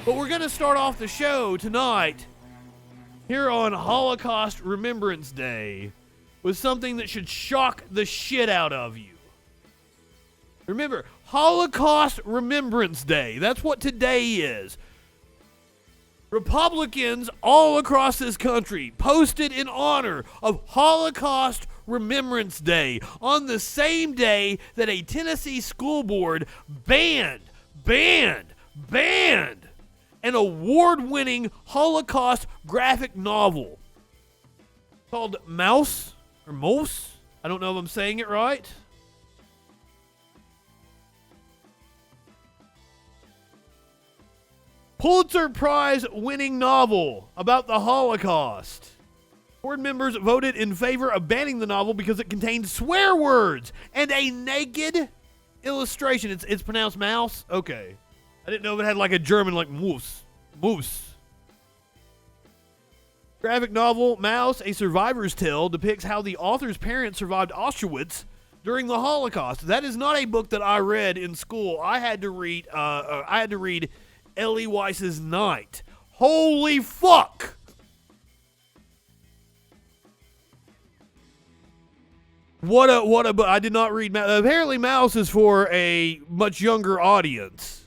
But we're going to start off the show tonight here on Holocaust Remembrance Day with something that should shock the shit out of you. Remember, Holocaust Remembrance Day. That's what today is. Republicans all across this country posted in honor of Holocaust Remembrance Day on the same day that a Tennessee school board banned an award-winning Holocaust graphic novel called Mouse. I don't know if I'm saying it right. Pulitzer Prize-winning novel about the Holocaust. Board members voted in favor of banning the novel because it contained swear words and a naked illustration. It's pronounced mouse? Okay. I didn't know if it had like a German, like moose. Graphic novel Mouse, A Survivor's Tale, depicts how the author's parents survived Auschwitz during the Holocaust. That is not a book that I read in school. I had to read Ellie Weiss's Night. Holy fuck! What a book. I did not read apparently Mouse is for a much younger audience.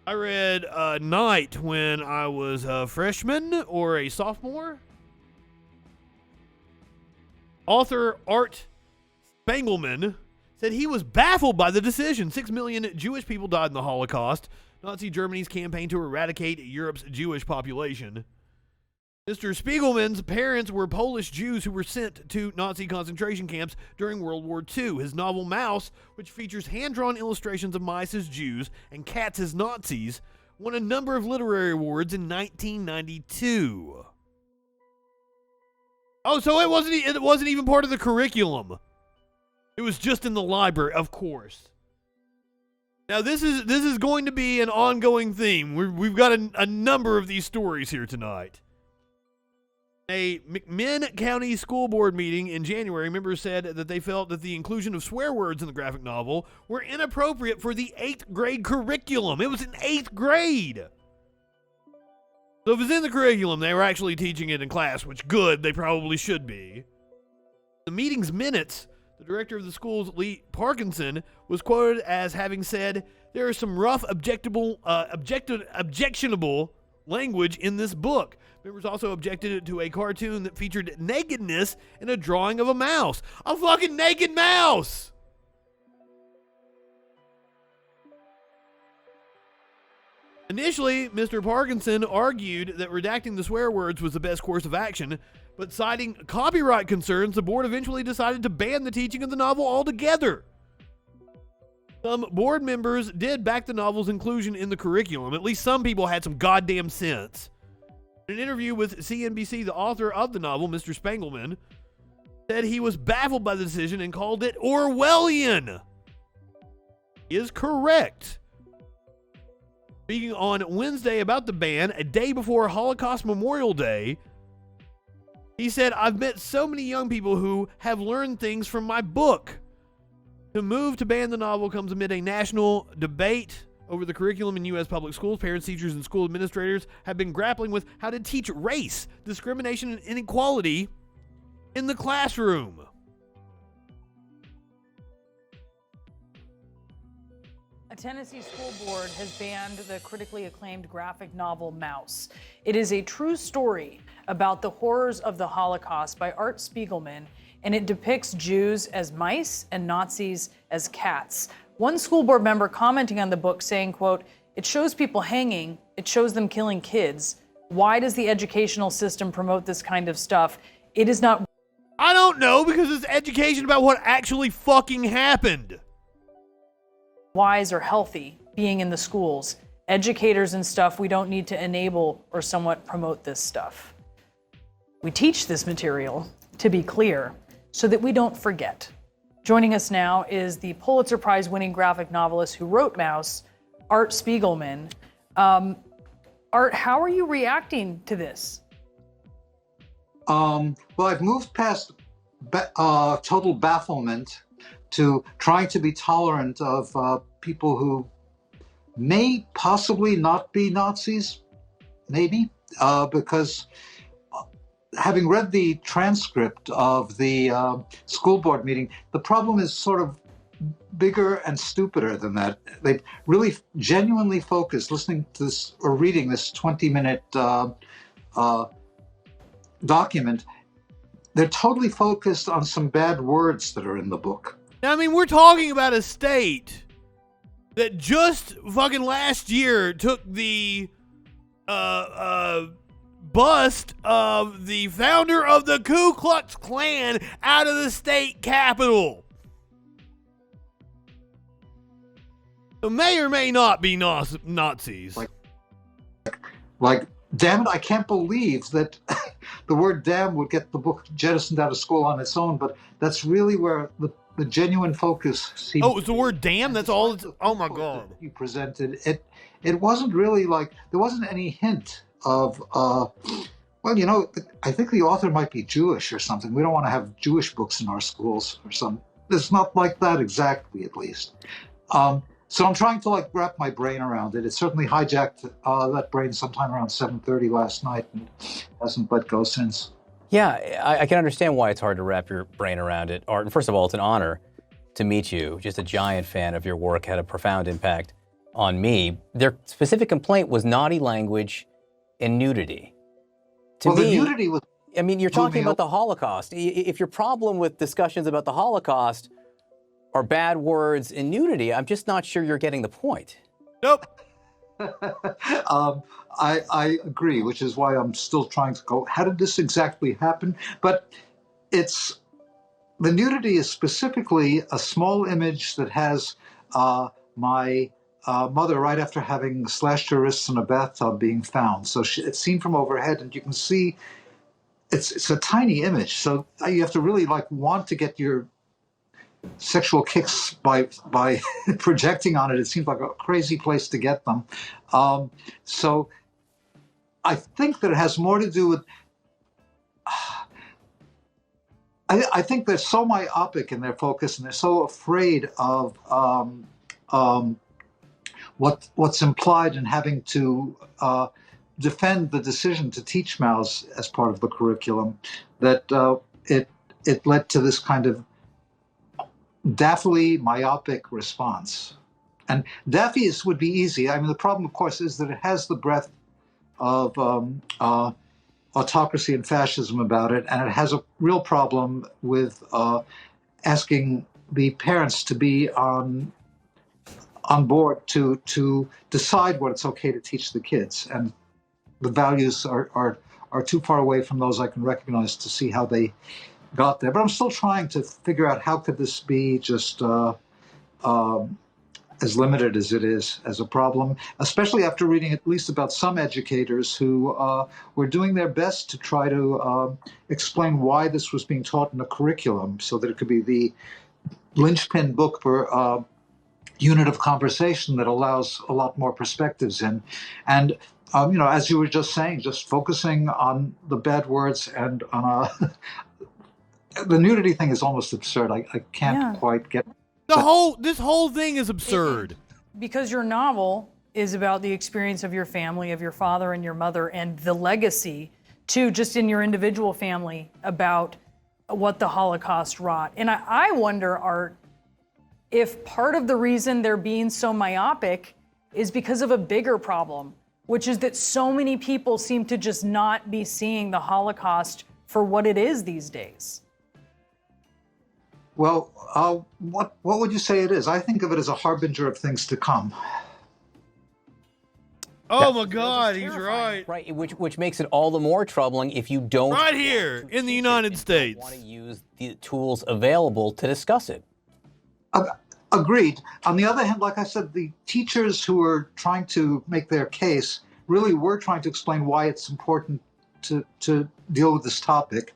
I read Night when I was a freshman or a sophomore. Author Art Spiegelman said he was baffled by the decision. 6 million Jewish people died in the Holocaust. Nazi Germany's campaign to eradicate Europe's Jewish population. Mr. Spiegelman's parents were Polish Jews who were sent to Nazi concentration camps during World War II. His novel Mouse, which features hand-drawn illustrations of mice as Jews and cats as Nazis, won a number of literary awards in 1992. Oh, so it wasn't even part of the curriculum. It was just in the library, of course. Now, this is going to be an ongoing theme. We've got a number of these stories here tonight. A McMinn County School Board meeting in January, members said that they felt that the inclusion of swear words in the graphic novel were inappropriate for the 8th grade curriculum. It was in 8th grade. So if it's in the curriculum, they were actually teaching it in class, which good, they probably should be. The meeting's minutes, the director of the school's Lee Parkinson was quoted as having said, "There is some rough, objectionable language in this book." Members also objected to a cartoon that featured nakedness in a drawing of a mouse. A fucking naked mouse! Initially, Mr. Parkinson argued that redacting the swear words was the best course of action, but citing copyright concerns, the board eventually decided to ban the teaching of the novel altogether. Some board members did back the novel's inclusion in the curriculum. At least some people had some goddamn sense. In an interview with CNBC, the author of the novel, Mr. Spiegelman, said he was baffled by the decision and called it Orwellian. He is correct. Speaking on Wednesday about the ban, a day before Holocaust Memorial Day, he said, "I've met so many young people who have learned things from my book." The move to ban the novel comes amid a national debate over the curriculum in U.S. public schools. Parents, teachers, and school administrators have been grappling with how to teach race, discrimination, and inequality in the classroom. A Tennessee school board has banned the critically acclaimed graphic novel Mouse. It is a true story about the horrors of the Holocaust by Art Spiegelman, and it depicts Jews as mice and Nazis as cats. One school board member commenting on the book saying, quote, "It shows people hanging, it shows them killing kids. Why does the educational system promote this kind of stuff? It is not..." I don't know, because it's education about what actually fucking happened. Wise or healthy being in the schools. Educators and stuff, we don't need to enable or somewhat promote this stuff. We teach this material, to be clear, so that we don't forget. Joining us now is the Pulitzer Prize winning graphic novelist who wrote Mouse, Art Spiegelman. Art, how are you reacting to this? Well, I've moved past total bafflement to trying to be tolerant of people who may possibly not be Nazis. maybe, because having read the transcript of the school board meeting, the problem is sort of bigger and stupider than that. They really genuinely focused, listening to this or reading this 20-minute document. They're totally focused on some bad words that are in the book. Now, I mean, we're talking about a state that just fucking last year took the bust of the founder of the Ku Klux Klan out of the state capitol. So may or may not be Nazis. Like, damn it, I can't believe that the word damn would get the book jettisoned out of school on its own, but that's really where the genuine focus seems. Oh, it's the word damn? That's all it's... Oh, my God. You presented. It wasn't really like... There wasn't any hint of... well, you know, I think the author might be Jewish or something. We don't want to have Jewish books in our schools or something. It's not like that exactly, at least. So I'm trying to wrap my brain around it. It certainly hijacked that brain sometime around 7:30 last night and hasn't let go since. Yeah, I can understand why it's hard to wrap your brain around it. Art, first of all, it's an honor to meet you. Just a giant fan of your work, had a profound impact on me. Their specific complaint was naughty language and nudity. To me, the nudity was... I mean, you're talking about the Holocaust. If your problem with discussions about the Holocaust are bad words and nudity, I'm just not sure you're getting the point. Nope. I agree, which is why I'm still trying to go, how did this exactly happen? But the nudity is specifically a small image that has my mother right after having slashed her wrists in a bathtub being found. So it's seen from overhead, and you can see it's a tiny image. So you have to really want to get your sexual kicks by projecting on it. It seems like a crazy place to get them. So I think that it has more to do with... I think they're so myopic in their focus, and they're so afraid of what's implied in having to defend the decision to teach Mao's as part of the curriculum, that it led to this kind of daffily myopic response. And daffy would be easy. I mean, the problem, of course, is that it has the breadth of autocracy and fascism about it, and it has a real problem with asking the parents to be on board to decide what it's okay to teach the kids. And the values are too far away from those I can recognize to see how they got there. But I'm still trying to figure out how could this be just as limited as it is as a problem, especially after reading at least about some educators who were doing their best to try to explain why this was being taught in the curriculum so that it could be the linchpin book for unit of conversation that allows a lot more perspectives in. And as you were just saying, just focusing on the bad words and on the nudity thing is almost absurd. I can't quite get this whole thing is absurd. Because your novel is about the experience of your family, of your father and your mother, and the legacy, too, just in your individual family, about what the Holocaust wrought. And I wonder, Art, if part of the reason they're being so myopic is because of a bigger problem, which is that so many people seem to just not be seeing the Holocaust for what it is these days. Well, what would you say it is? I think of it as a harbinger of things to come. Oh my God, he's right. Right, which makes it all the more troubling if you don't... Right here, in the United States. ...want to use the tools available to discuss it. Agreed. On the other hand, like I said, the teachers who were trying to make their case really were trying to explain why it's important to deal with this topic.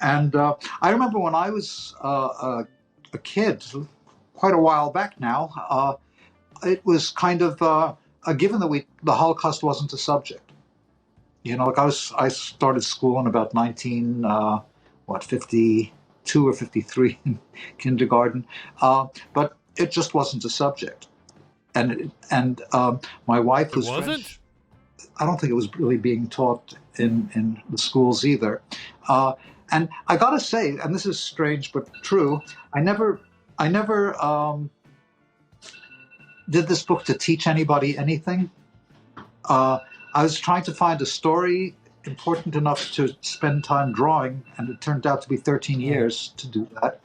And I remember when I was a kid, quite a while back now, it was kind of a given that the Holocaust wasn't a subject. I started school in about 52 or 53 in kindergarten, but it just wasn't a subject. And my wife was French. French. I don't think it was really being taught in the schools either. And I got to say, and this is strange but true, I never did this book to teach anybody anything. I was trying to find a story important enough to spend time drawing, and it turned out to be 13 years to do that.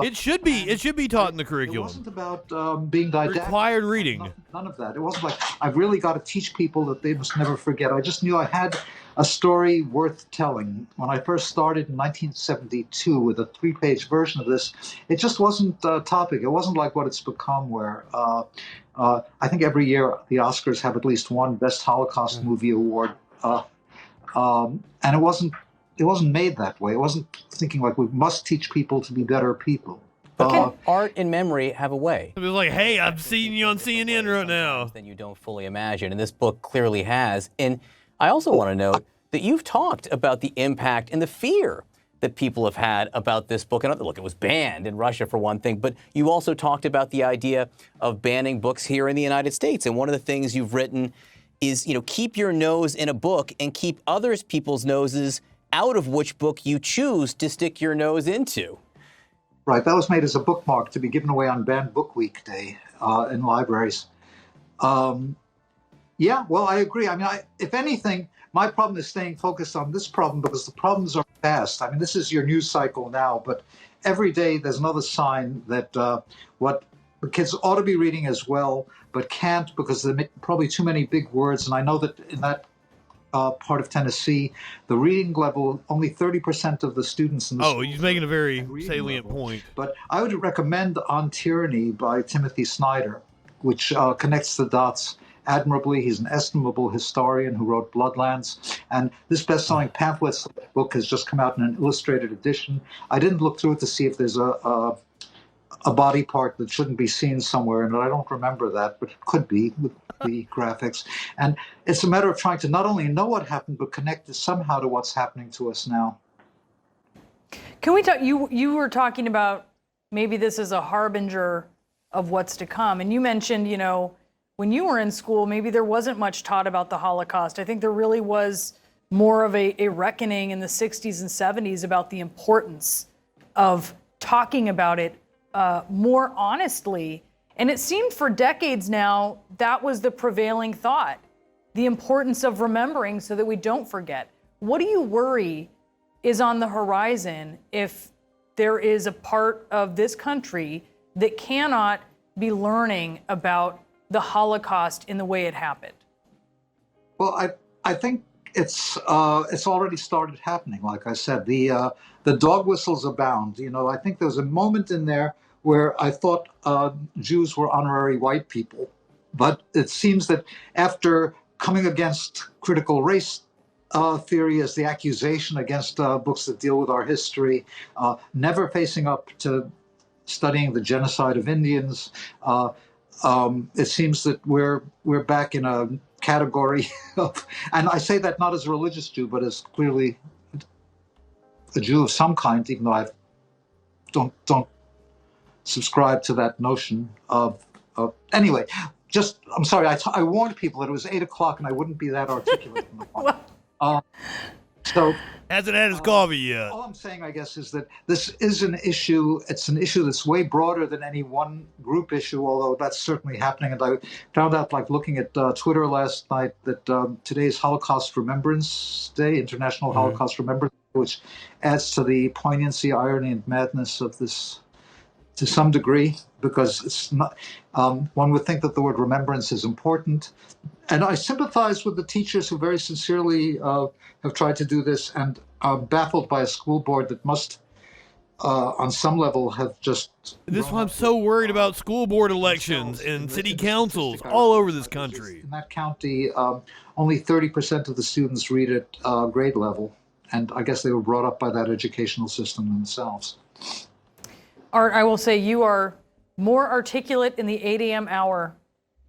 It should be taught in the It curriculum. wasn't about being didactic. Required reading. None of that. It wasn't like I've really got to teach people that they must never forget. I just knew I had a story worth telling. When I first started in 1972 with a 3-page version of this, it just wasn't a topic. It wasn't like what it's become, where I think every year the Oscars have at least one Best Holocaust Movie award, and it wasn't made that way. It wasn't thinking like we must teach people to be better people. But can art and memory have a way? It was like, hey, I'm seeing you on CNN right now. Than you don't fully imagine, and this book clearly has. And I also want to note that you've talked about the impact and the fear that people have had about this book. And look, it was banned in Russia for one thing, but you also talked about the idea of banning books here in the United States. And one of the things you've written is, keep your nose in a book and keep others people's noses out of which book you choose to stick your nose into. Right, that was made as a bookmark to be given away on Banned Book Week Day in libraries. Yeah, well, I agree. I mean, if anything, my problem is staying focused on this problem because the problems are past. I mean, this is your news cycle now, but every day there's another sign that what the kids ought to be reading as well, but can't because there are probably too many big words. And I know that in that part of Tennessee, the reading level, only 30% of the students in the Oh, he's making a very salient level. point. But I would recommend On Tyranny by Timothy Snyder, which connects the dots admirably. He's an estimable historian who wrote Bloodlands. And this best-selling pamphlet book has just come out in an illustrated edition. I didn't look through it to see if there's a body part that shouldn't be seen somewhere, and I don't remember that, but it could be with the graphics. And it's a matter of trying to not only know what happened, but connect it somehow to what's happening to us now. Can we talk? You were talking about maybe this is a harbinger of what's to come, and you mentioned, when you were in school, maybe there wasn't much taught about the Holocaust. I think there really was more of a reckoning in the 60s and 70s about the importance of talking about it more honestly. And it seemed for decades now that was the prevailing thought, the importance of remembering so that we don't forget. What do you worry is on the horizon if there is a part of this country that cannot be learning about the Holocaust in the way it happened? Well, I think it's already started happening. Like I said, the dog whistles abound. I think there was a moment in there where I thought Jews were honorary white people. But it seems that after coming against critical race theory as the accusation against books that deal with our history, never facing up to studying the genocide of Indians, it seems that we're back in a category of, and I say that not as a religious Jew, but as clearly a Jew of some kind, even though I don't subscribe to that notion of anyway. Just, I'm sorry, I warned people that it was 8 o'clock and I wouldn't be that articulate. So Hasn't had his coffee yet. all I'm saying, I guess, is that this is an issue. It's an issue that's way broader than any one group issue, although that's certainly happening. And I found out, like looking at Twitter last night, that today's Holocaust Remembrance Day, International Holocaust Remembrance Day, which adds to the poignancy, irony, and madness of this to some degree, because it's not. One would think that the word remembrance is important. And I sympathize with the teachers who very sincerely have tried to do this, and are baffled by a school board that must, on some level, have just... This is why I'm so worried about school board elections and city councils all over this country. In that county, only 30% of the students read at grade level, and I guess they were brought up by that educational system themselves. Art, I will say you are more articulate in the 8 a.m. hour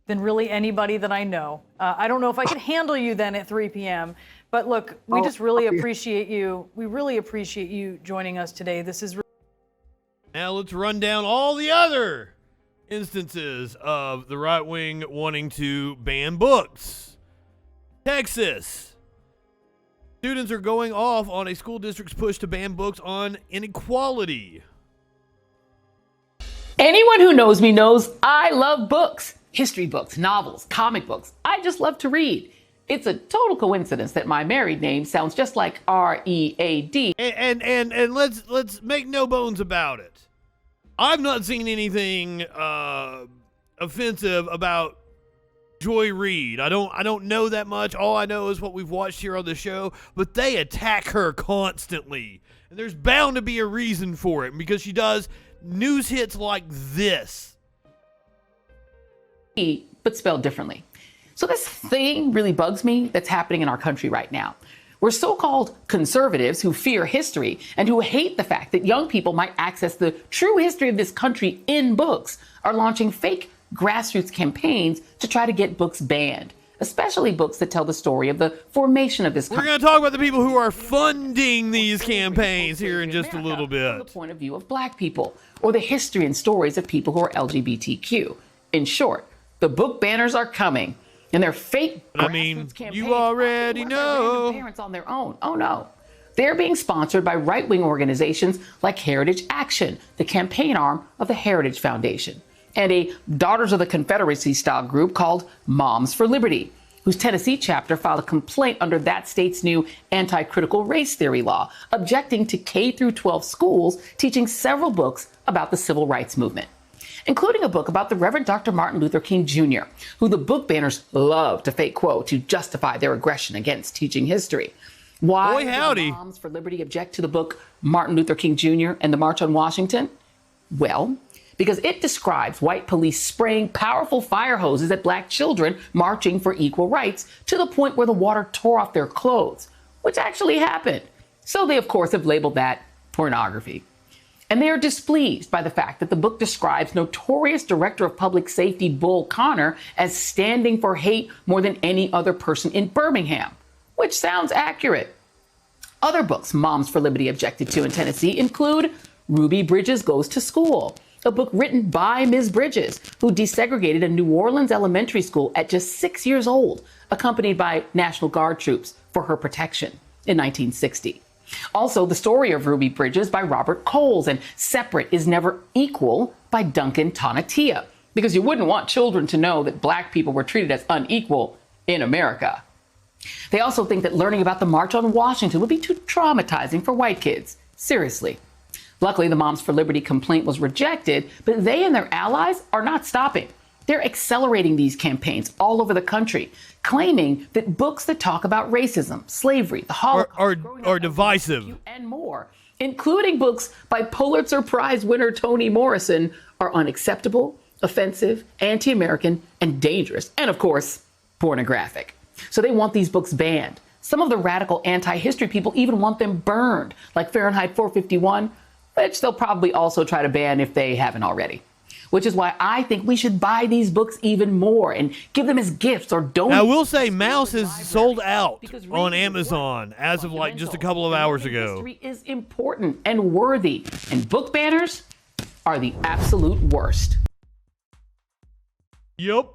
than really anybody that I know. I don't know if I could handle you then at 3 p.m., but look, we just really appreciate you. We really appreciate you joining us today. This is... Now let's run down all the other instances of the right wing wanting to ban books. Texas. Students are going off on a school district's push to ban books on inequality. Anyone who knows me knows I love books. History books, novels, comic books. I just love to read. It's a total coincidence that my married name sounds just like R-E-A-D. And let's make no bones about it. I've not seen anything offensive about Joy Reid. I don't know that much. All I know is what we've watched here on the show, but they attack her constantly. And there's bound to be a reason for it because she does news hits like this. But spelled differently. So this thing really bugs me that's happening in our country right now. We're so-called conservatives who fear history and who hate the fact that young people might access the true history of this country in books are launching fake grassroots campaigns to try to get books banned, especially books that tell the story of the formation of this country. We're going to talk about the people who are funding these campaigns here in just a little bit. From the point of view of black people, or the history and stories of people who are LGBTQ. In short, the book banners are coming, and they're fake. I mean, you already know. Parents on their own. Oh no. They're being sponsored by right-wing organizations like Heritage Action, the campaign arm of the Heritage Foundation, and a Daughters of the Confederacy style group called Moms for Liberty, whose Tennessee chapter filed a complaint under that state's new anti-critical race theory law, objecting to K-12 schools teaching several books about the civil rights movement, including a book about the Reverend Dr. Martin Luther King Jr., who the book banners love to fake quote to justify their aggression against teaching history. Why do Moms for Liberty object to the book Martin Luther King Jr. and the March on Washington? Well, because it describes white police spraying powerful fire hoses at black children marching for equal rights to the point where the water tore off their clothes, which actually happened. So they, of course, have labeled that pornography. And they are displeased by the fact that the book describes notorious Director of Public Safety Bull Connor as standing for hate more than any other person in Birmingham, which sounds accurate. Other books Moms for Liberty objected to in Tennessee include Ruby Bridges Goes to School, a book written by Ms. Bridges, who desegregated a New Orleans elementary school at just 6 years old, accompanied by National Guard troops for her protection in 1960. Also, The Story of Ruby Bridges by Robert Coles and Separate is Never Equal by Duncan Tonatia, because you wouldn't want children to know that black people were treated as unequal in America. They also think that learning about the March on Washington would be too traumatizing for white kids. Seriously. Luckily, the Moms for Liberty complaint was rejected, but they and their allies are not stopping. They're accelerating these campaigns all over the country, claiming that books that talk about racism, slavery, the Holocaust, are divisive, and more, including books by Pulitzer Prize winner Toni Morrison, are unacceptable, offensive, anti-American, and dangerous, and of course, pornographic. So they want these books banned. Some of the radical anti-history people even want them burned, like Fahrenheit 451, which they'll probably also try to ban if they haven't already. Which is why I think we should buy these books even more and give them as gifts or donate. I will say Mouse is sold out on Amazon as of like just a couple of hours ago. History is important and worthy, and book banners are the absolute worst. Yep.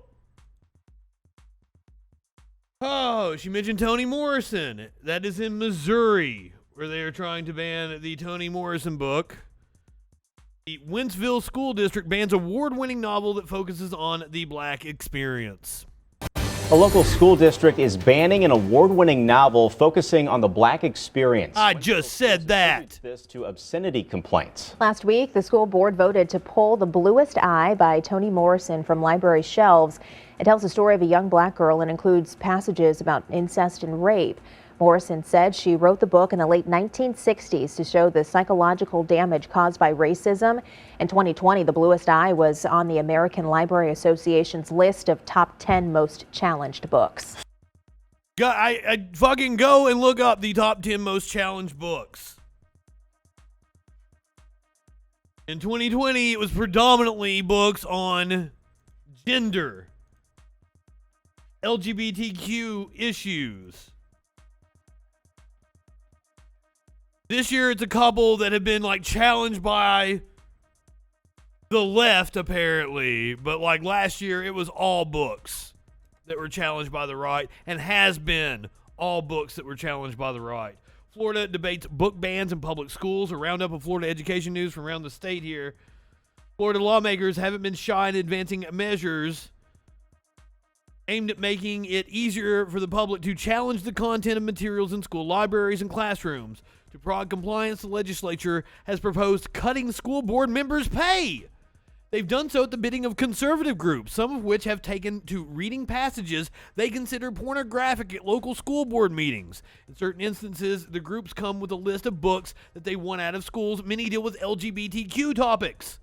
Oh, she mentioned Toni Morrison. That is in Missouri, where they are trying to ban the Toni Morrison book. The Wentzville School District bans award-winning novel that focuses on the black experience. A local school district is banning an award-winning novel focusing on the black experience. I just said that. This to obscenity complaints. Last week, the school board voted to pull The Bluest Eye by Toni Morrison from library shelves. It tells the story of a young black girl and includes passages about incest and rape. Morrison said she wrote the book in the late 1960s to show the psychological damage caused by racism. In 2020, The Bluest Eye was on the American Library Association's list of top 10 most challenged books. I fucking go and look up the top 10 most challenged books. In 2020, it was predominantly books on gender, LGBTQ issues. This year, it's a couple that have been like challenged by the left, apparently. But like last year, it was all books. that were challenged by the right and has been all books that were challenged by the right. Florida debates book bans in public schools. A roundup of Florida education news from around the state here. Florida lawmakers haven't been shy in advancing measures aimed at making it easier for the public to challenge the content of materials in school libraries and classrooms. To prod compliance, the legislature has proposed cutting school board members' pay. They've done so at the bidding of conservative groups, some of which have taken to reading passages they consider pornographic at local school board meetings. In certain instances, the groups come with a list of books that they want out of schools. Many deal with LGBTQ topics.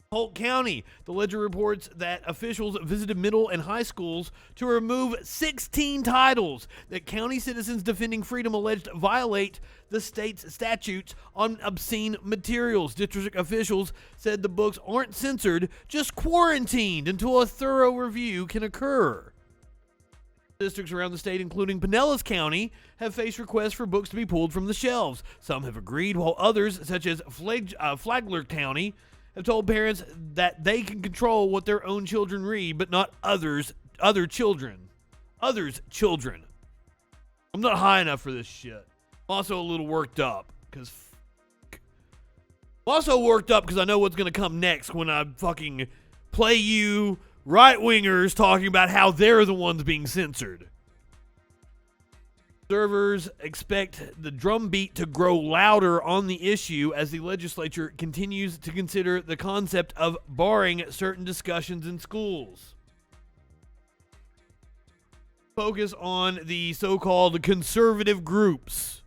Polk County, the Ledger reports that officials visited middle and high schools to remove 16 titles that county citizens defending freedom alleged violate the state's statutes on obscene materials. District officials said the books aren't censored, just quarantined until a thorough review can occur. Districts around the state, including Pinellas County, have faced requests for books to be pulled from the shelves. Some have agreed, while others, such as Flagler County, have told parents that they can control what their own children read, but not others' children. I'm not high enough for this shit. I'm also a little worked up because I know what's going to come next when I fucking play you right-wingers talking about how they're the ones being censored. Observers expect the drumbeat to grow louder on the issue as the legislature continues to consider the concept of barring certain discussions in schools. Focus on the so-called conservative groups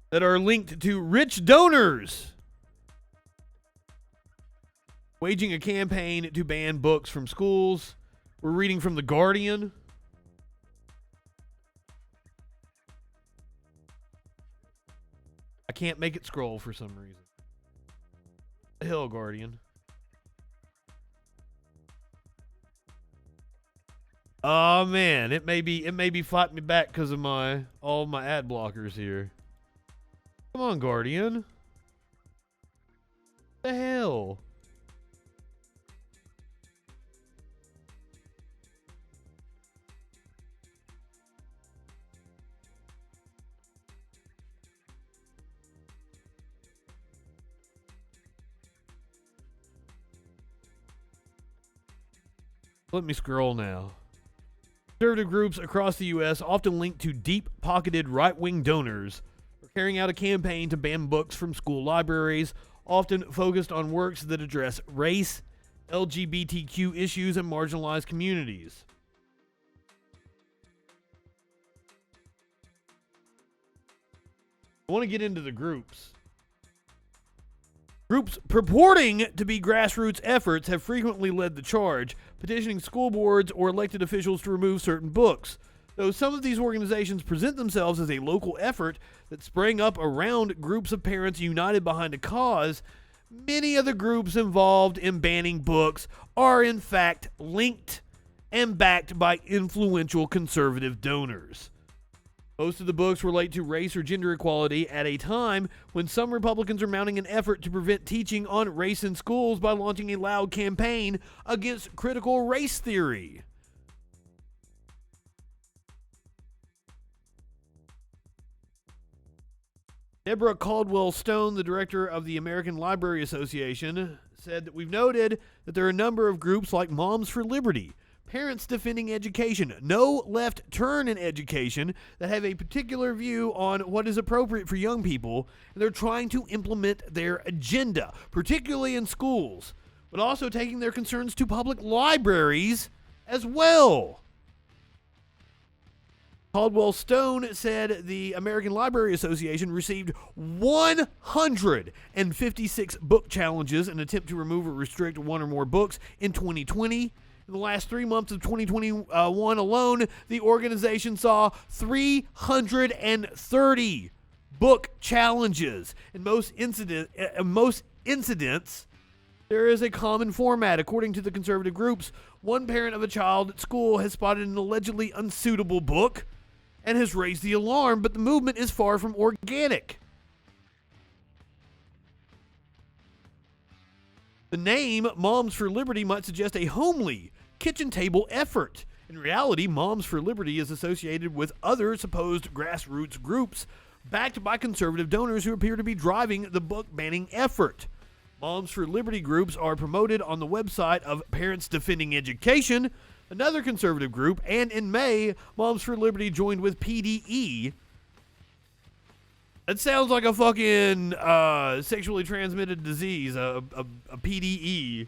that are linked to rich donors, waging a campaign to ban books from schools. We're reading from The Guardian. I can't make it scroll for some reason. The hell, Guardian. Oh man, it may be fighting me back because of all my ad blockers here. Come on, Guardian. What the hell? Let me scroll now. Conservative groups across the U.S. often linked to deep-pocketed right-wing donors are carrying out a campaign to ban books from school libraries, often focused on works that address race, LGBTQ issues, and marginalized communities. I want to get into the groups. Groups purporting to be grassroots efforts have frequently led the charge, petitioning school boards or elected officials to remove certain books. Though some of these organizations present themselves as a local effort that sprang up around groups of parents united behind a cause, many of the groups involved in banning books are in fact linked and backed by influential conservative donors. Most of the books relate to race or gender equality at a time when some Republicans are mounting an effort to prevent teaching on race in schools by launching a loud campaign against critical race theory. Deborah Caldwell Stone, the director of the American Library Association, said that we've noted that there are a number of groups like Moms for Liberty, Parents Defending Education, No Left Turn in Education, that have a particular view on what is appropriate for young people, and they're trying to implement their agenda, particularly in schools, but also taking their concerns to public libraries as well. Caldwell Stone said the American Library Association received 156 book challenges in an attempt to remove or restrict one or more books in 2020. In the last 3 months of 2021 alone, the organization saw 330 book challenges. In most incidents, there is a common format. According to the conservative groups, one parent of a child at school has spotted an allegedly unsuitable book and has raised the alarm, but the movement is far from organic. The name Moms for Liberty might suggest a homely, kitchen table effort. In reality, Moms for Liberty is associated with other supposed grassroots groups backed by conservative donors who appear to be driving the book banning effort. Moms for Liberty groups are promoted on the website of Parents Defending Education, another conservative group, and in May, Moms for Liberty joined with PDE. That sounds like a fucking sexually transmitted disease, a PDE.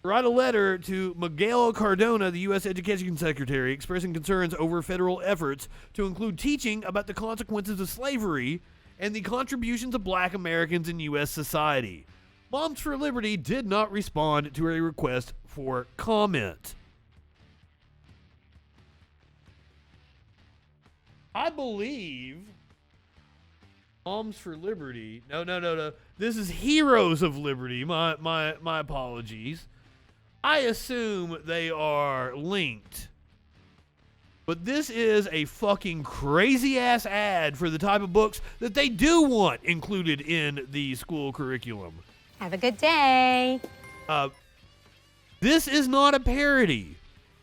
Write a letter to Miguel Cardona, the U.S. Education Secretary, expressing concerns over federal efforts to include teaching about the consequences of slavery and the contributions of black Americans in U.S. society. Moms for Liberty did not respond to a request for comment. I believe Moms for Liberty. No. This is Heroes of Liberty. My apologies. I assume they are linked. But this is a fucking crazy ass ad for the type of books that they do want included in the school curriculum. Have a good day. This is not a parody.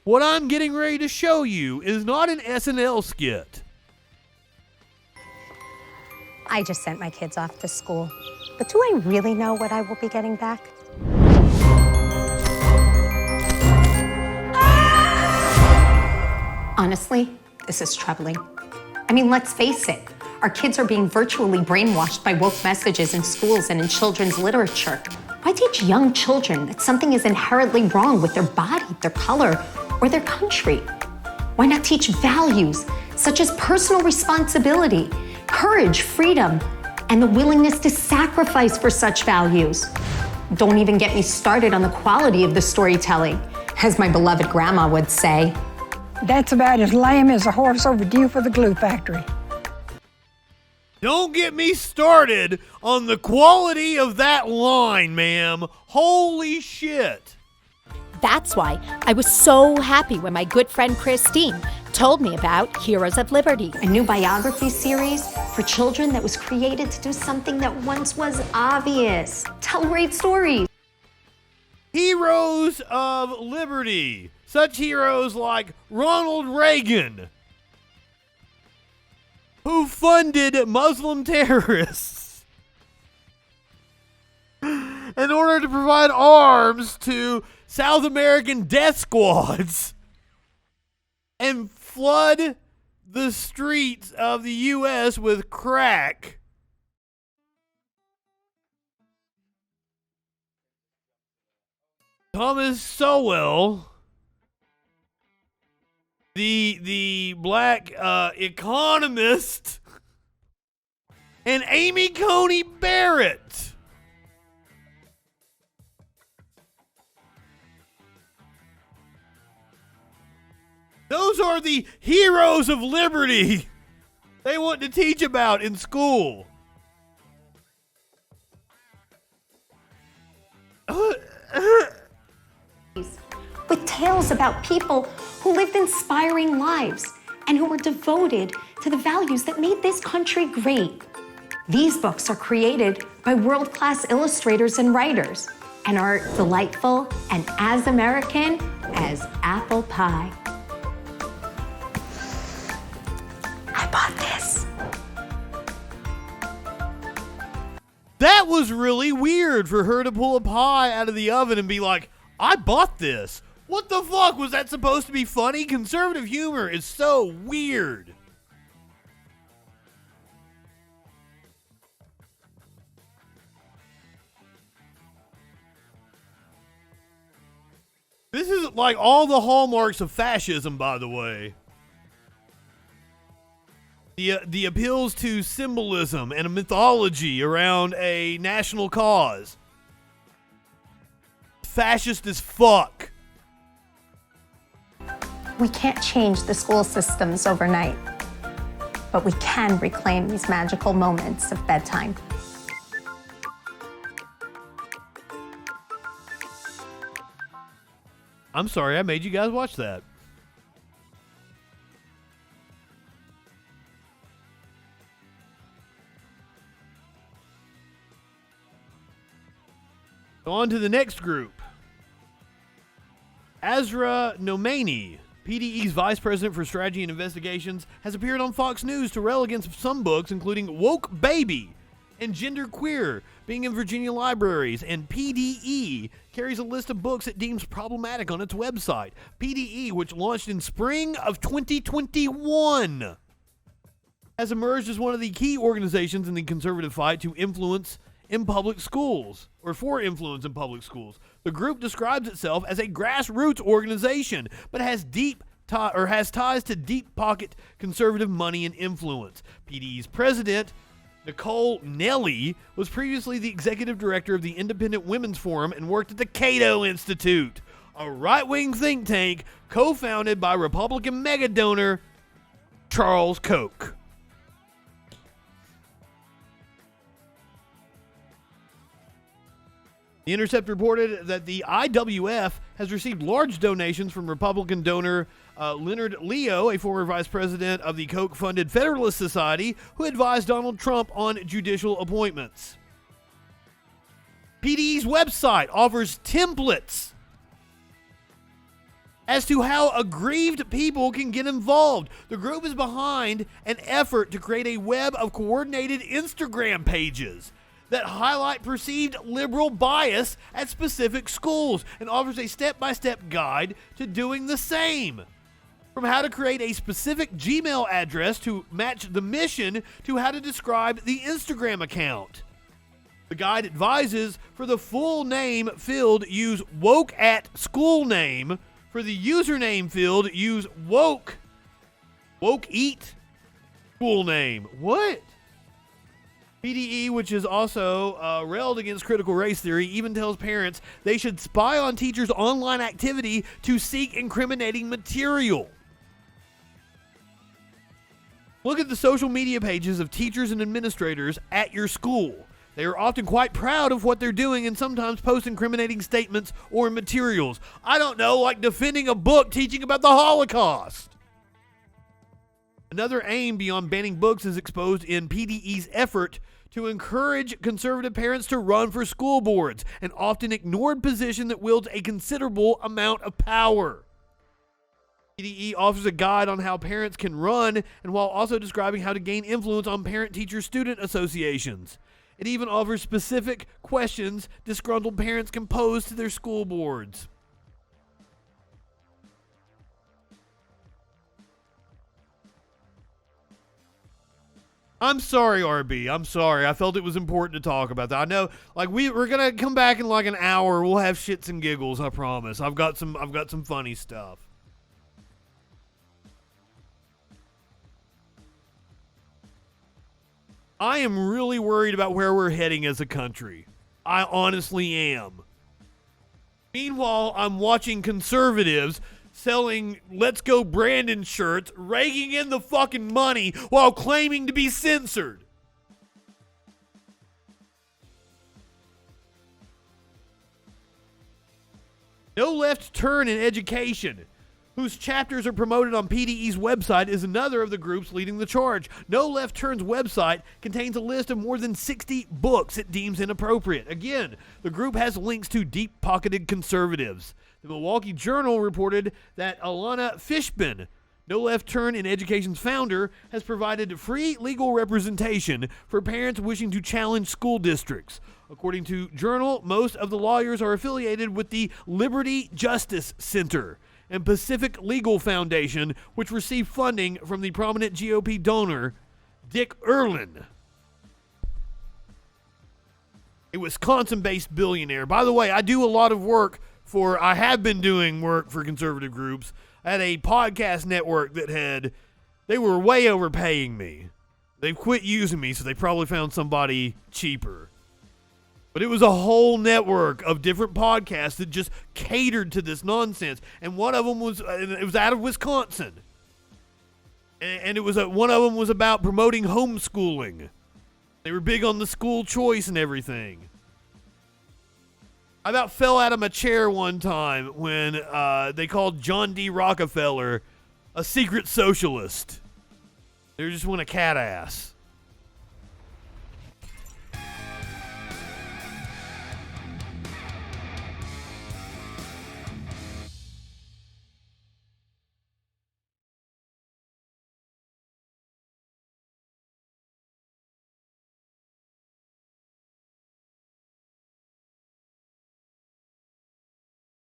What I'm getting ready to show you is not an SNL skit. I just sent my kids off to school. But do I really know what I will be getting back? Honestly, this is troubling. I mean, let's face it. Our kids are being virtually brainwashed by woke messages in schools and in children's literature. Why teach young children that something is inherently wrong with their body, their color, or their country? Why not teach values such as personal responsibility, courage, freedom, and the willingness to sacrifice for such values? Don't even get me started on the quality of the storytelling, as my beloved grandma would say. That's about as lame as a horse overdue for the glue factory. Don't get me started on the quality of that line, ma'am. Holy shit. That's why I was so happy when my good friend Christine told me about Heroes of Liberty. A new biography series for children that was created to do something that once was obvious. Tell great stories. Heroes of Liberty. Such heroes like Ronald Reagan, who funded Muslim terrorists in order to provide arms to South American death squads and flood the streets of the U.S. with crack. Thomas Sowell, the black economist, and Amy Coney Barrett. Those are the heroes of liberty they want to teach about in school. With tales about people who lived inspiring lives and who were devoted to the values that made this country great. These books are created by world-class illustrators and writers and are delightful and as American as apple pie. I bought this. That was really weird for her to pull a pie out of the oven and be like, I bought this. What the fuck? Was that supposed to be funny? Conservative humor is so weird. This is like all the hallmarks of fascism, by the way. The appeals to symbolism and a mythology around a national cause. Fascist as fuck. We can't change the school systems overnight, but we can reclaim these magical moments of bedtime. I'm sorry I made you guys watch that. On to the next group. Azra Nomani, PDE's Vice President for Strategy and Investigations, has appeared on Fox News to rail against some books, including Woke Baby and Gender Queer, being in Virginia libraries, and PDE carries a list of books it deems problematic on its website. PDE, which launched in spring of 2021, has emerged as one of the key organizations in the conservative fight to influence in public schools, or for influence in public schools. The group describes itself as a grassroots organization, but has ties to deep pocket conservative money and influence. PDE's president, Nicole Nelly, was previously the executive director of the Independent Women's Forum and worked at the Cato Institute, a right-wing think tank co-founded by Republican mega donor Charles Koch. The Intercept reported that the IWF has received large donations from Republican donor Leonard Leo, a former vice president of the Koch-funded Federalist Society, who advised Donald Trump on judicial appointments. PDE's website offers templates as to how aggrieved people can get involved. The group is behind an effort to create a web of coordinated Instagram pages that highlight perceived liberal bias at specific schools and offers a step-by-step guide to doing the same. From how to create a specific Gmail address to match the mission to how to describe the Instagram account. The guide advises for the full name field, use woke at school name. For the username field, use woke eat school name. What? PDE, which is also railed against critical race theory, even tells parents they should spy on teachers' online activity to seek incriminating material. Look at the social media pages of teachers and administrators at your school. They are often quite proud of what they're doing and sometimes post incriminating statements or materials. I don't know, like defending a book teaching about the Holocaust. Another aim beyond banning books is exposed in PDE's effort to encourage conservative parents to run for school boards, an often ignored position that wields a considerable amount of power. PDE offers a guide on how parents can run, and while also describing how to gain influence on parent-teacher-student associations. It even offers specific questions disgruntled parents can pose to their school boards. I'm sorry, RB. I'm sorry. I felt it was important to talk about that. I know, like we're gonna come back in like an hour. We'll have shits and giggles. I promise. I've got some funny stuff. I am really worried about where we're heading as a country. I honestly am. Meanwhile, I'm watching conservatives selling Let's Go Brandon shirts, raking in the fucking money while claiming to be censored. No Left Turn in Education, whose chapters are promoted on PDE's website, is another of the groups leading the charge. No Left Turn's website contains a list of more than 60 books it deems inappropriate. Again, the group has links to deep-pocketed conservatives. The Milwaukee Journal reported that Alana Fishman, No Left Turn in Education's founder, has provided free legal representation for parents wishing to challenge school districts. According to Journal, most of the lawyers are affiliated with the Liberty Justice Center and Pacific Legal Foundation, which received funding from the prominent GOP donor, Dick Erlin, a Wisconsin-based billionaire. By the way, I have been doing work for conservative groups. I had a podcast network they were way overpaying me. They've quit using me, so they probably found somebody cheaper. But it was a whole network of different podcasts that just catered to this nonsense. And one of them was out of Wisconsin. And one of them was about promoting homeschooling. They were big on the school choice and everything. I about fell out of my chair one time when they called John D. Rockefeller a secret socialist. They just want a cat ass.